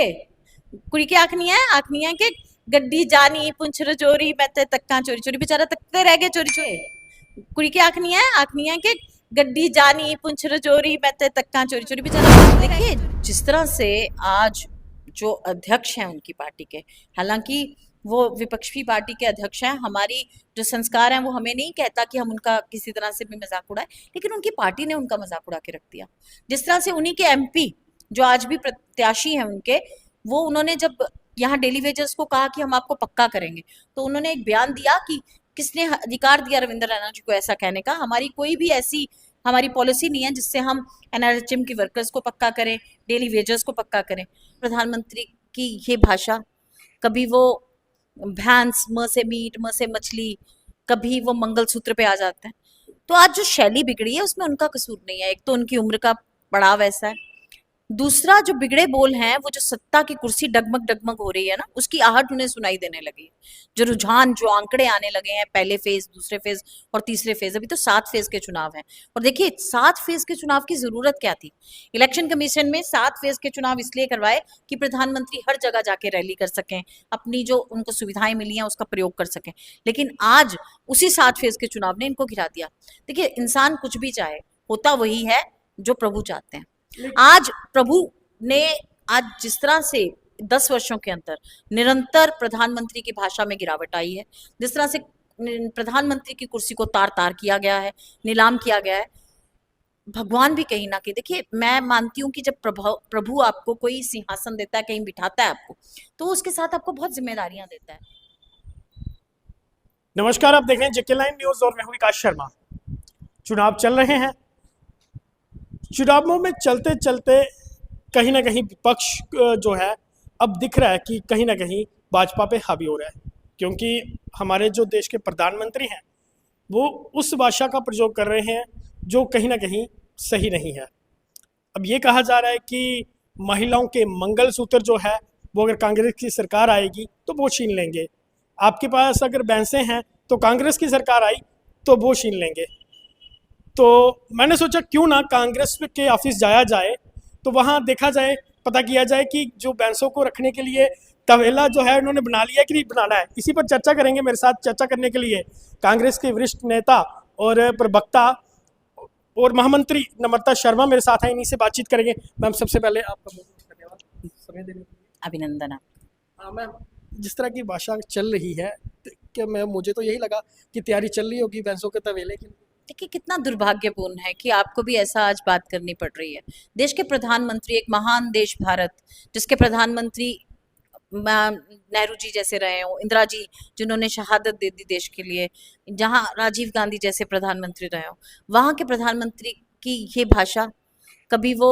कुड़ी की आख नहीं है कि गड्डी जानी पुंछ रजोरी मैं ते तक्का चोरी चोरी बेचारा तकते रह गए चोरी चोरी कुड़ी की आख नहीं है कि गड्डी जानी पुंछ रजोरी मैं ते तक्का चोरी चोरी बेचारा। देखिए जिस तरह से आज जो अध्यक्ष हैं उनकी पार्टी के, हालांकि वो विपक्षी पार्टी के अध्यक्ष हैं, हमारी जो संस्कार हैं वो हमें नहीं कहता कि हम उनका किसी तरह से भी मजाक उड़ाए, लेकिन उनकी पार्टी ने उनका मजाक उड़ा के रख दिया। जिस तरह से उन्हीं के एमपी जो आज भी प्रत्याशी हैं उनके, वो उन्होंने जब यहाँ डेली वेजर्स को कहा कि हम आपको पक्का करेंगे, तो उन्होंने एक बयान दिया कि किसने अधिकार दिया रविंद्र रैना जी को ऐसा कहने का, हमारी कोई भी ऐसी हमारी पॉलिसी नहीं है जिससे हम एनआरएचएम की वर्कर्स को पक्का करें, डेली वेजर्स को पक्का करें। प्रधानमंत्री की ये भाषा, कभी वो भैंस म से मीट म से मछली, कभी वो मंगलसूत्र पे आ जाते हैं। तो आज जो शैली बिगड़ी है उसमें उनका कसूर नहीं है। एक तो उनकी उम्र का पड़ाव ऐसा है, दूसरा जो बिगड़े बोल हैं वो जो सत्ता की कुर्सी डगमग डगमग हो रही है ना, उसकी आहट उन्हें सुनाई देने लगी है। जो रुझान, जो आंकड़े आने लगे हैं, पहले फेज, दूसरे फेज और तीसरे फेज, अभी तो 7 फेज के चुनाव हैं। और देखिए 7 फेज के चुनाव की जरूरत क्या थी? इलेक्शन कमीशन में 7 फेज के चुनाव इसलिए करवाए कि प्रधानमंत्री हर जगह जाके रैली कर सकें, अपनी जो उनको सुविधाएं मिली हैं उसका प्रयोग कर सकें। लेकिन आज उसी 7 फेज के चुनाव ने इनको गिरा दिया। देखिए इंसान कुछ भी चाहे, होता वही है जो प्रभु चाहते हैं। आज प्रभु ने आज जिस तरह से 10 वर्षों के अंदर निरंतर प्रधानमंत्री की भाषा में गिरावट आई है, जिस तरह से प्रधानमंत्री की कुर्सी को तार तार किया गया है, नीलाम किया गया है, भगवान भी कहीं ना कहीं, देखिए मैं मानती हूँ कि जब प्रभु आपको कोई सिंहासन देता है, कहीं बिठाता है आपको, तो उसके साथ आपको बहुत जिम्मेदारियां देता है। नमस्कार, आप देख रहे हैं जेके लाइन न्यूज और मैं हूं विकास शर्मा। चुनाव चल रहे हैं। चुनावों में चलते चलते कहीं ना कहीं विपक्ष जो है अब दिख रहा है कि कहीं ना कहीं भाजपा पे हावी हो रहा है, क्योंकि हमारे जो देश के प्रधानमंत्री हैं वो उस भाषा का प्रयोग कर रहे हैं जो कहीं ना कहीं सही नहीं है। अब ये कहा जा रहा है कि महिलाओं के मंगलसूत्र जो है वो अगर कांग्रेस की सरकार आएगी तो वो छीन लेंगे। आपके पास अगर भैंसें हैं तो कांग्रेस की सरकार आई तो वो छीन लेंगे। तो मैंने सोचा क्यों ना कांग्रेस के ऑफिस जाया जाए, तो वहाँ देखा जाए, पता किया जाए कि जो भैंसों को रखने के लिए तवेला जो है उन्होंने बना लिया कि नहीं बनाना है। इसी पर चर्चा करेंगे। मेरे साथ चर्चा करने के लिए कांग्रेस के वरिष्ठ नेता और प्रवक्ता और महामंत्री नम्रता शर्मा मेरे साथ हैं। इन्हीं से बातचीत करेंगे। मैम, सबसे पहले आपका बहुत बहुत धन्यवाद समय देने के लिए। अभिनंदन। हाँ मैम, जिस तरह की भाषा चल रही है, कि मैं मुझे तो यही लगा कि तैयारी चल रही होगी भैंसों के तवेले की। देखिए कितना दुर्भाग्यपूर्ण है कि आपको भी ऐसा आज बात करनी पड़ रही है। देश के प्रधानमंत्री, एक महान देश भारत, जिसके प्रधानमंत्री नेहरू जी जैसे रहे हो, इंदिरा जी जिन्होंने शहादत दे दी देश के लिए, जहां राजीव गांधी जैसे प्रधानमंत्री रहे हो, वहां के प्रधानमंत्री की ये भाषा, कभी वो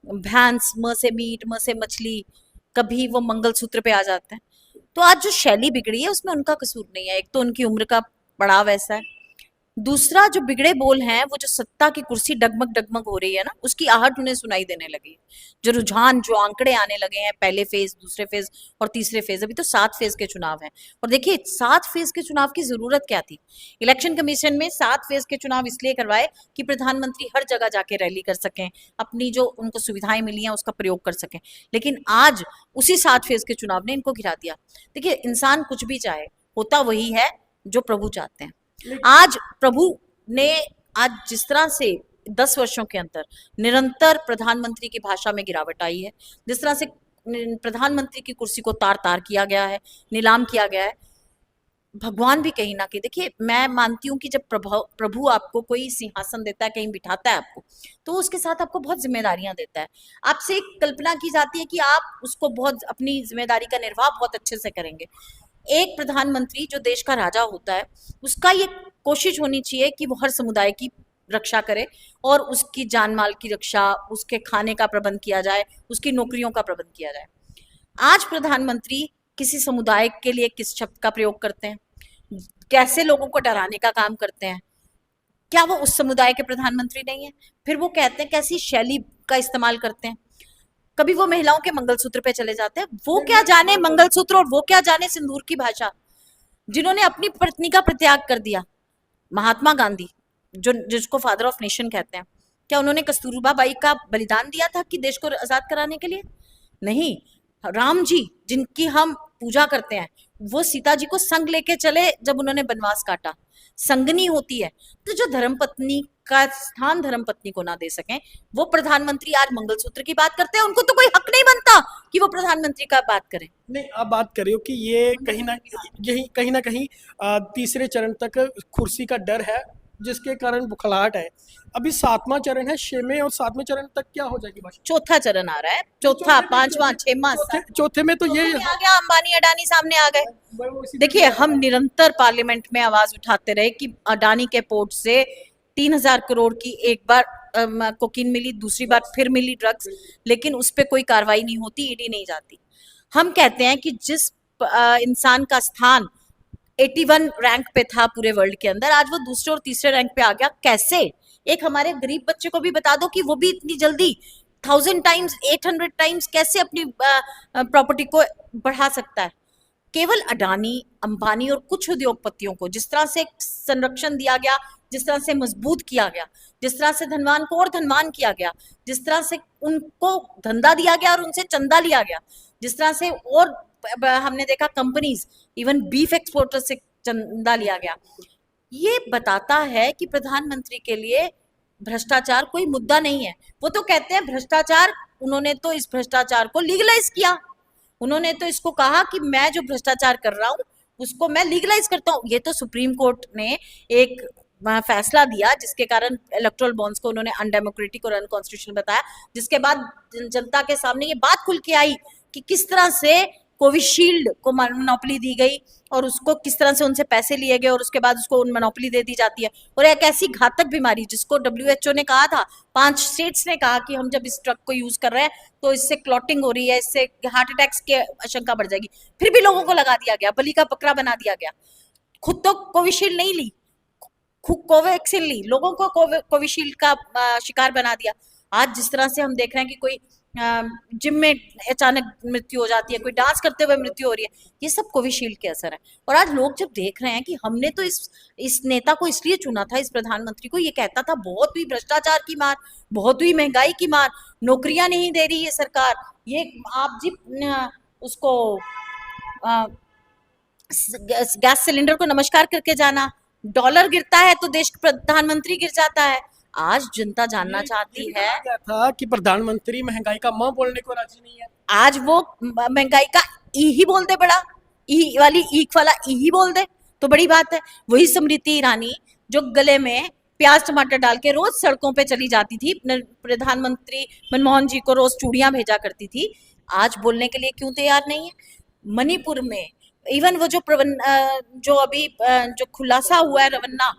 भैंस म से मीट म से मछली, कभी वो मंगलसूत्र पे आ जाते हैं। तो आज जो शैली बिगड़ी है उसमें उनका कसूर नहीं है। एक तो उनकी उम्र का पड़ाव ऐसा है, दूसरा जो बिगड़े बोल हैं वो जो सत्ता की कुर्सी डगमग डगमग हो रही है ना, उसकी आहट उन्हें सुनाई देने लगी है। जो रुझान, जो आंकड़े आने लगे हैं, पहले फेज, दूसरे फेज और तीसरे फेज, अभी तो 7 फेज के चुनाव हैं। और देखिए 7 फेज के चुनाव की जरूरत क्या थी? इलेक्शन कमीशन में 7 फेज के चुनाव इसलिए करवाए कि प्रधानमंत्री हर जगह जाके रैली कर सकें, अपनी जो उनको सुविधाएं मिली हैं उसका प्रयोग कर सकें। लेकिन आज उसी 7 फेज के चुनाव ने इनको गिरा दिया। देखिए इंसान कुछ भी चाहे, होता वही है जो प्रभु चाहते हैं। आज प्रभु ने आज जिस तरह से 10 वर्षों के अंदर निरंतर प्रधानमंत्री की भाषा में गिरावट आई है, जिस तरह से प्रधानमंत्री की कुर्सी को तार तार किया गया है, नीलाम किया गया है, भगवान भी कहीं ना कहीं, देखिए मैं मानती हूँ कि जब प्रभु आपको कोई सिंहासन देता है, कहीं बिठाता है आपको, तो उसके साथ आपको बहुत जिम्मेदारियां देता है। आपसे एक कल्पना की जाती है कि आप उसको बहुत, अपनी जिम्मेदारी का निर्वाह बहुत अच्छे से करेंगे। एक प्रधानमंत्री जो देश का राजा होता है, उसका ये कोशिश होनी चाहिए कि वो हर समुदाय की रक्षा करे और उसकी जान माल की रक्षा, उसके खाने का प्रबंध किया जाए, उसकी नौकरियों का प्रबंध किया जाए। आज प्रधानमंत्री किसी समुदाय के लिए किस शब्द का प्रयोग करते हैं, कैसे लोगों को डराने का काम करते हैं? क्या वो उस समुदाय के प्रधानमंत्री नहीं है? फिर वो कहते हैं कैसी शैली का इस्तेमाल करते हैं। कभी वो महिलाओं के मंगलसूत्र पे चले जाते हैं, वो क्या जाने मंगलसूत्र और वो क्या जाने सिंदूर की भाषा। जिन्होंने अपनी पत्नी का परित्याग कर दिया, महात्मा गांधी, जो जिसको फादर ऑफ नेशन कहते हैं, क्या उन्होंने कस्तूरबा बाई का बलिदान दिया था कि देश को आजाद कराने के लिए? नहीं। राम जी जिनकी हम पूजा करते हैं, वो सीता जी को संग लेके चले जब उन्होंने बनवास काटा। संगनी होती है। तो जो धर्मपत्नी का स्थान धर्मपत्नी को ना दे सकें, वो प्रधानमंत्री आज मंगलसूत्र की बात करते हैं, उनको तो कोई हक नहीं बनता कि वो प्रधानमंत्री का बात करें। नहीं, आप बात कर रहे हो कि ये कहीं ना कहीं तीसरे चरण तक कुर्सी का डर है, जिसके कारण बुखलाहट है। अभी 7वां चरण है, 6वें और 7वें चरण तक क्या हो जाएगी बात? चौथा चरण आ रहा है, चौथा, पांचवा, छठवां, चौथे में तो ये चौथे में आ गया, अंबानी अडानी सामने आ गए। वो इसी देखिए, हम निरंतर पार्लियामेंट में आवाज उठाते रहे कि अडानी के पोर्ट से 3,000 करोड़ की एक बार कोकीन मिली, दूसरी बार फिर मिली ड्रग्स, लेकिन उस पर कोई कार्रवाई नहीं होती, ईडी नहीं जाती। हम कहते हैं कि जिस इंसान का स्थान 81 रैंक पे था पूरे वर्ल्ड के अंदर, आज वो दूसरे और तीसरे रैंक पे आ गया। कैसे? एक हमारे गरीब बच्चे को भी बता दो कि वो भी इतनी जल्दी 1000 टाइम्स, 800 टाइम्स कैसे अपनी प्रॉपर्टी को बढ़ा सकता है। केवल अडानी, अंबानी और कुछ उद्योगपतियों को जिस तरह से संरक्षण दिया गया, जिस तरह से मजबूत किया गया, जिस तरह से धनवान को और धनवान किया गया, जिस तरह से उनको धंधा दिया गया और उनसे चंदा लिया गया, जिस तरह से और हमने देखा कंपनीज, इवन बीफ एक्सपोर्टर से चंदा लिया गया, ये बताता है कि प्रधानमंत्री के लिए भ्रष्टाचार कोई मुद्दा नहीं है। वो तो कहते हैं भ्रष्टाचार, उन्होंने तो इस भ्रष्टाचार को लीगलाइज किया, उन्होंने तो इसको कहा कि मैं जो भ्रष्टाचार कर रहा हूं उसको मैं लीगलाइज करता हूं। ये तो सुप्रीम कोर्ट ने एक फैसला दिया जिसके कारण इलेक्टोरल बॉन्ड्स को उन्होंने अनडेमोक्रेटिक और अनकॉन्स्टिट्यूशनल बताया, जिसके बाद जनता के सामने ये बात खुल के आई कि किस तरह से कोविशील्ड को मोनोपोली दी गई और उसको किस तरह से उनसे पैसे लिए गए और उसके बाद उसको मोनोपोली दे दी जाती है। और एक ऐसी घातक बीमारी जिसको WHO ने कहा था, 5 स्टेट्स ने कहा कि हम जब इस ड्रग को यूज कर रहे हैं तो इससे क्लॉटिंग हो रही है, इससे हार्ट अटैक्स की आशंका बढ़ जाएगी, फिर भी लोगों को लगा दिया गया, बलि का बकरा बना दिया गया। खुद तो कोविशील्ड नहीं ली, कोवैक्सिन ली, लोगों को कोविशील्ड का शिकार बना दिया। आज जिस तरह से हम देख रहे हैं कि कोई जिम में अचानक मृत्यु हो जाती है, कोई डांस करते हुए मृत्यु हो रही है, ये सब कोविशील्ड के असर है। और आज लोग जब देख रहे हैं कि हमने तो इस नेता को इसलिए चुना था, इस प्रधानमंत्री को, ये कहता था बहुत हुई भ्रष्टाचार की मार, बहुत हुई महंगाई की मार, नौकरियां नहीं दे रही है सरकार, ये आप जी उसको गैस सिलेंडर को नमस्कार करके जाना, डॉलर गिरता है तो देश का प्रधानमंत्री गिर जाता है। आज जनता जानना चाहती है। क्या था कि प्रधानमंत्री महंगाई का मां बोलने को राजी नहीं है। आज वो महंगाई का ई ही बोल दे, बड़ा ई वाली ईक वाला ई ही बोल दे तो बड़ी बात है। वही स्मृति ईरानी जो गले में प्याज टमाटर डाल के रोज सड़कों पे चली जाती थी, प्रधानमंत्री मनमोहन जी को रोज चूड़ियां भेजा करती थी, आज बोलने के लिए क्यों तैयार नहीं है? मणिपुर में इवन वो जो अभी जो खुलासा हुआ है रवन्ना,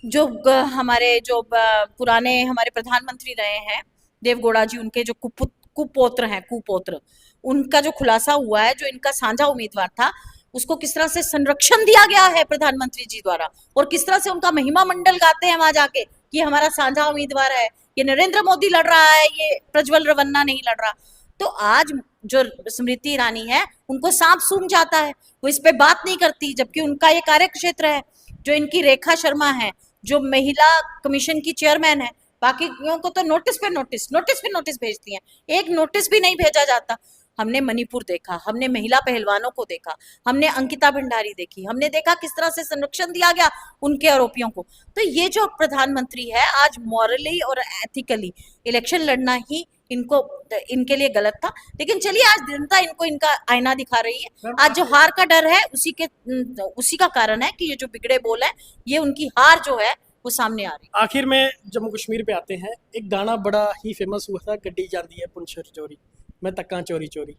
जो हमारे जो पुराने हमारे प्रधानमंत्री रहे हैं देवगौड़ा जी, उनके जो कुपोत्र, उनका जो खुलासा हुआ है, जो इनका साझा उम्मीदवार था, उसको किस तरह से संरक्षण दिया गया है प्रधानमंत्री जी द्वारा, और किस तरह से उनका महिमा मंडल गाते हैं वहां जाके कि हमारा साझा उम्मीदवार है, ये नरेंद्र मोदी लड़ रहा है, ये प्रज्वल रवन्ना नहीं लड़ रहा। तो आज जो स्मृति ईरानी है उनको सांप सूंघ जाता है, वो इस पे बात नहीं करती, जबकि उनका ये कार्य क्षेत्र है। जो इनकी रेखा शर्मा है, जो महिला कमीशन की चेयरमैन है, बाकी को तो नोटिस पे नोटिस भेजती हैं, एक नोटिस भी नहीं भेजा जाता। हमने मणिपुर देखा, हमने महिला पहलवानों को देखा, हमने अंकिता भंडारी देखी, हमने देखा किस तरह से संरक्षण दिया गया उनके आरोपियों को। तो ये जो प्रधानमंत्री है, आज मॉरली और एथिकली इलेक्शन लड़ना ही इनके लिए गलत था, लेकिन चलिए आज जनता इनको इनका आईना दिखा रही है। आज जो हार का डर है उसी का कारण है कि ये जो बिगड़े बोल है, ये उनकी हार जो है वो सामने आ रही है। आखिर में जम्मू कश्मीर पे आते हैं, एक गाना बड़ा ही फेमस हुआ था, गड्डी जाती है पुंछर चोरी, मैं तक्का चोरी चोरी,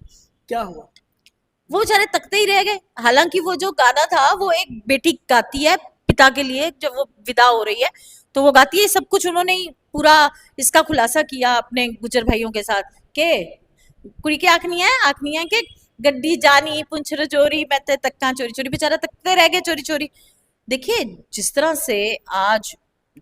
क्या हुआ? वो बेचारे तकते ही रह गए। हालांकि वो जो गाना था वो एक बेटी गाती है पिता के लिए, जब वो विदा हो रही है तो वो गाती है, सब कुछ उन्होंने पूरा इसका खुलासा किया अपने गुजर भाइयों के साथ के कुड़ी की आखनी है कि गड्डी जानी पुंछर चोरी, मैं ते तक्का चोरी चोरी, बेचारा तकते रह गए चोरी चोरी। देखिए जिस तरह से आज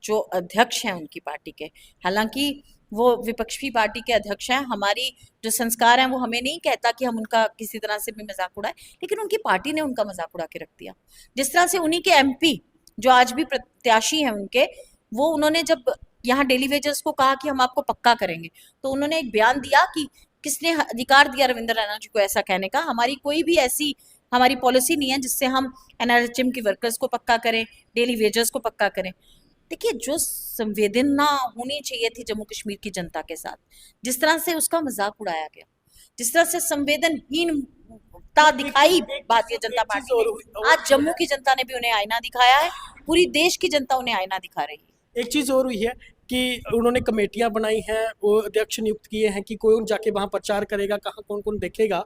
जो अध्यक्ष हैं उनकी पार्टी के, हालांकि वो विपक्षी पार्टी के अध्यक्ष हैं, हमारी जो संस्कार हैं वो हमें नहीं कहता कि हम उनका किसी तरह से भी मजाक उड़ाए, लेकिन उनकी पार्टी ने उनका मजाक उड़ा के रख दिया। जिस तरह से उन्हीं के MP जो आज भी प्रत्याशी हैं उनके, वो उन्होंने जब यहाँ डेली वेजर्स को कहा कि हम आपको पक्का करेंगे, तो उन्होंने एक बयान दिया कि किसने अधिकार दिया रविंद्र रैना जी को ऐसा कहने का? हमारी कोई भी ऐसी हमारी पॉलिसी नहीं है जिससे हम एनआरएचएम की वर्कर्स को पक्का करें, डेली वेजर्स को पक्का करें। देखिए, जो संवेदना होनी चाहिए थी जम्मू कश्मीर की जनता के साथ, जिस तरह से उसका मजाक उड़ाया गया, जिस तरह से संवेदनहीनता दिखाई भारतीय जनता पार्टी ने, आज जम्मू की जनता ने भी उन्हें आईना दिखाया है, पूरी देश की जनता उन्हें आईना दिखा रही है। एक चीज़ और हुई है कि उन्होंने कमेटियां बनाई हैं, वो अध्यक्ष नियुक्त किए हैं कि कौन जाके वहाँ प्रचार करेगा, कहाँ कौन कौन देखेगा।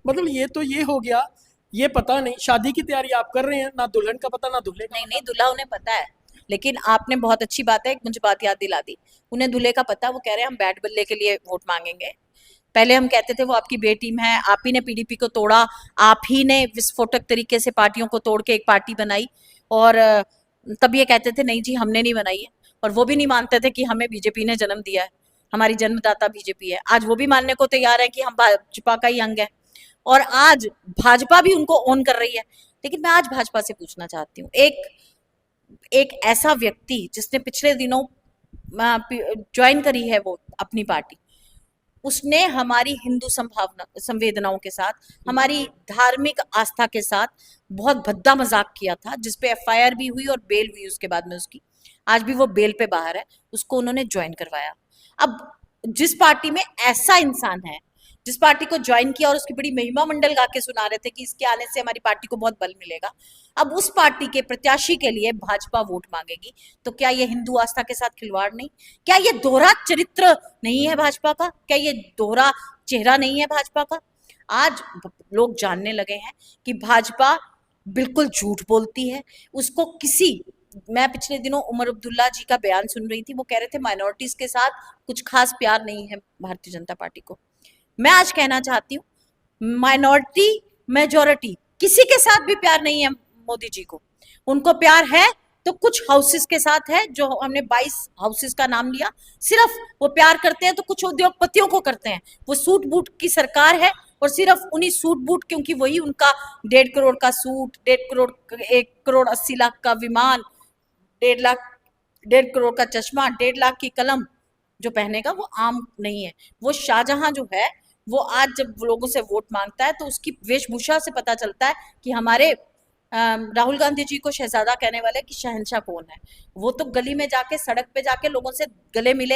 मतलब ये तो ये हो गया, ये पता नहीं शादी की तैयारी आप कर रहे हैं, ना दुल्हन का पता ना दूल्हे का। नहीं नहीं, दूल्हा उन्हें पता है, लेकिन आपने बहुत अच्छी बात है, मुझे बात याद दिला दी। उन्हें दूल्हे का पता, वो कह रहे हैं हम बैट बल्ले के लिए वोट मांगेंगे। पहले हम कहते थे वो आपकी बे टीम है, आप ही ने पीडीपी को तोड़ा, आप ही ने विस्फोटक तरीके से पार्टियों को तोड़ के एक पार्टी बनाई, और तब ये कहते थे नहीं जी हमने नहीं बनाई है, और वो भी नहीं मानते थे कि हमें बीजेपी ने जन्म दिया है, हमारी जन्मदाता बीजेपी है। आज वो भी मानने को तैयार है कि हम भाजपा का ही अंग है, और आज भाजपा भी उनको ओन कर रही है। लेकिन मैं आज भाजपा से पूछना चाहती हूँ, एक ऐसा व्यक्ति जिसने पिछले दिनों ज्वाइन करी है वो अपनी पार्टी, उसने हमारी हिंदू संवेदनाओं के साथ, हमारी धार्मिक आस्था के साथ बहुत भद्दा मजाक किया था, जिसपे एफआईआर भी हुई और बेल हुई उसके बाद में उसकी। आज भी वो बेल पे बाहर है, उसको उन्होंने ज्वाइन करवाया। अब जिस पार्टी में ऐसा इंसान है, जिस पार्टी को ज्वाइन किया और उसकी बड़ी महिमा मंडल गा के सुना रहे थे कि इसके आने से हमारी पार्टी को बहुत बल मिलेगा, अब उस पार्टी के प्रत्याशी के लिए भाजपा वोट मांगेगी, तो क्या ये हिंदू आस्था के साथ खिलवाड़ नहीं? क्या ये दोहरा चरित्र नहीं है भाजपा का? क्या ये दोहरा चेहरा नहीं है भाजपा का? आज लोग जानने लगे हैं कि भाजपा बिल्कुल झूठ बोलती है। उसको मैं पिछले दिनों उमर अब्दुल्ला जी का बयान सुन रही थी, वो कह रहे थे माइनॉरिटीज के साथ कुछ खास प्यार नहीं है भारतीय जनता पार्टी को। मैं आज कहना चाहती हूँ, माइनॉरिटी मेजॉरिटी किसी के साथ भी प्यार नहीं है मोदी जी को। उनको प्यार है तो कुछ हाउसेस के साथ है, जो हमने 22 हाउसेस का नाम लिया, सिर्फ वो प्यार करते हैं तो कुछ उद्योगपतियों को करते हैं। वो सूट बूट की सरकार है, और सिर्फ उन्हीं सूट बूट, क्योंकि वही उनका 1.5 करोड़ का सूट, 1 करोड़ 80 लाख का विमान, 1.5 करोड़ का चश्मा, 1.5 लाख की कलम जो पहनेगा, वो आम नहीं है। वो शाहजहां जो है, वो आज जब लोगों से वोट मांगता है तो उसकी वेशभूषा से पता चलता है कि हमारे राहुल गांधी जी को शहजादा कहने वाले कि शहंशाह कौन है। वो तो गली में जाके, सड़क पे जाके लोगों से गले मिले,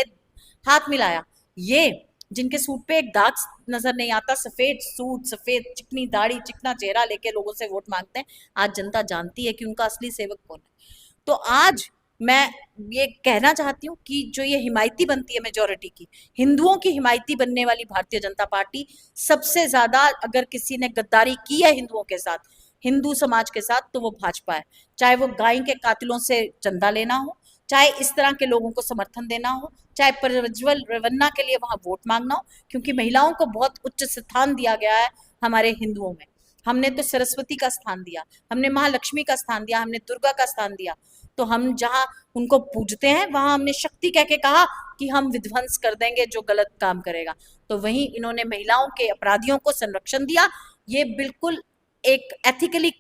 हाथ मिलाया। ये जिनके सूट पे एक दाग नजर नहीं आता, सफेद सूट, सफेद चिकनी दाढ़ी, चिकना चेहरा लेके लोगों से वोट मांगते हैं, आज जनता जानती है कि उनका असली सेवक कौन है। तो आज मैं ये कहना चाहती हूँ कि जो ये हिमायती बनती है मेजोरिटी की, हिंदुओं की हिमायती बनने वाली भारतीय जनता पार्टी, सबसे ज्यादा अगर किसी ने गद्दारी की है हिंदुओं के साथ, हिंदू समाज के साथ, तो वो भाजपा है। चाहे वो गाय के कातिलों से चंदा लेना हो, चाहे इस तरह के लोगों को समर्थन देना हो, चाहे प्रज्वल रेवन्ना के लिए वहां वोट मांगना हो, क्योंकि महिलाओं को बहुत उच्च स्थान दिया गया है हमारे हिंदुओं में। हमने तो सरस्वती का स्थान दिया, हमने महालक्ष्मी का स्थान दिया, हमने दुर्गा का स्थान दिया। तो हम जहां उनको पूजते हैं, वहां हमने शक्ति कह के कहा कि हम विध्वंस कर देंगे जो गलत काम करेगा। तो वहीं इन्होंने महिलाओं के अपराधियों को संरक्षण दिया। ये बिल्कुल एक एथिकली,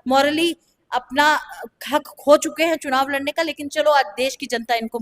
मॉरली अपना हक खो चुके हैं चुनाव लड़ने का। लेकिन चलो, आज देश की जनता इनको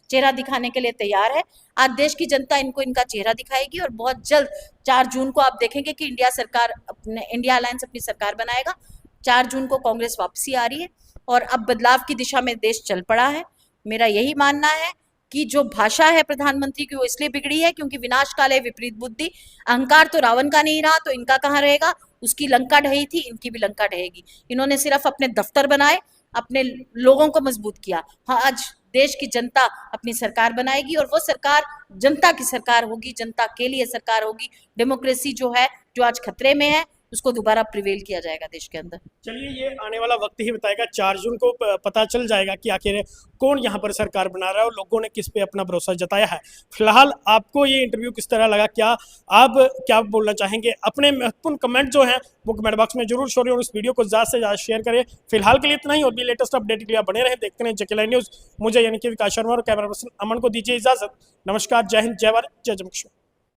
चेहरा दिखाने के लिए तैयार है। आज देश की जनता इनको इनका चेहरा दिखाएगी, और बहुत जल्द 4 जून को आप देखेंगे कि इंडिया अलायंस अपनी सरकार बनाएगा। 4 जून को कांग्रेस वापसी आ रही है, और अब बदलाव की दिशा में देश चल पड़ा है। मेरा यही मानना है कि जो भाषा है प्रधानमंत्री की, वो इसलिए बिगड़ी है क्योंकि विनाश काले विपरीत बुद्धि। अहंकार तो रावण का नहीं रहा, तो इनका कहाँ रहेगा? उसकी लंका ढही थी, इनकी भी लंका ढहेगी। इन्होंने सिर्फ अपने दफ्तर बनाए, अपने लोगों को मजबूत किया। हाँ, आज देश की जनता अपनी सरकार बनाएगी, और वो सरकार जनता की सरकार होगी, जनता के लिए सरकार होगी। डेमोक्रेसी जो है, जो आज खतरे में है, उसको दोबारा प्रिवेल किया जाएगा देश के अंदर। चलिए, ये आने वाला वक्त ही बताएगा। 4 जून को पता चल जाएगा कि आखिर कौन यहाँ पर सरकार बना रहा है और लोगों ने किस पे अपना भरोसा जताया है। फिलहाल आपको ये इंटरव्यू किस तरह लगा, क्या आप क्या बोलना चाहेंगे? अपने महत्वपूर्ण कमेंट जो हैं वो कमेंट बॉक्स में जरूर छोड़ें, और इस वीडियो को ज़्यादा से ज़्यादा शेयर करें। फिलहाल के लिए इतना ही, और भी लेटेस्ट अपडेट के लिए बने रहे, देखते रहे JK न्यूज़। मुझे यानी कि विकास शर्मा और कैमरा पर्सन अमन को दीजिए इजाज़त। नमस्कार, जय हिंद, जय भारत, जय जम्मू कश्मीर।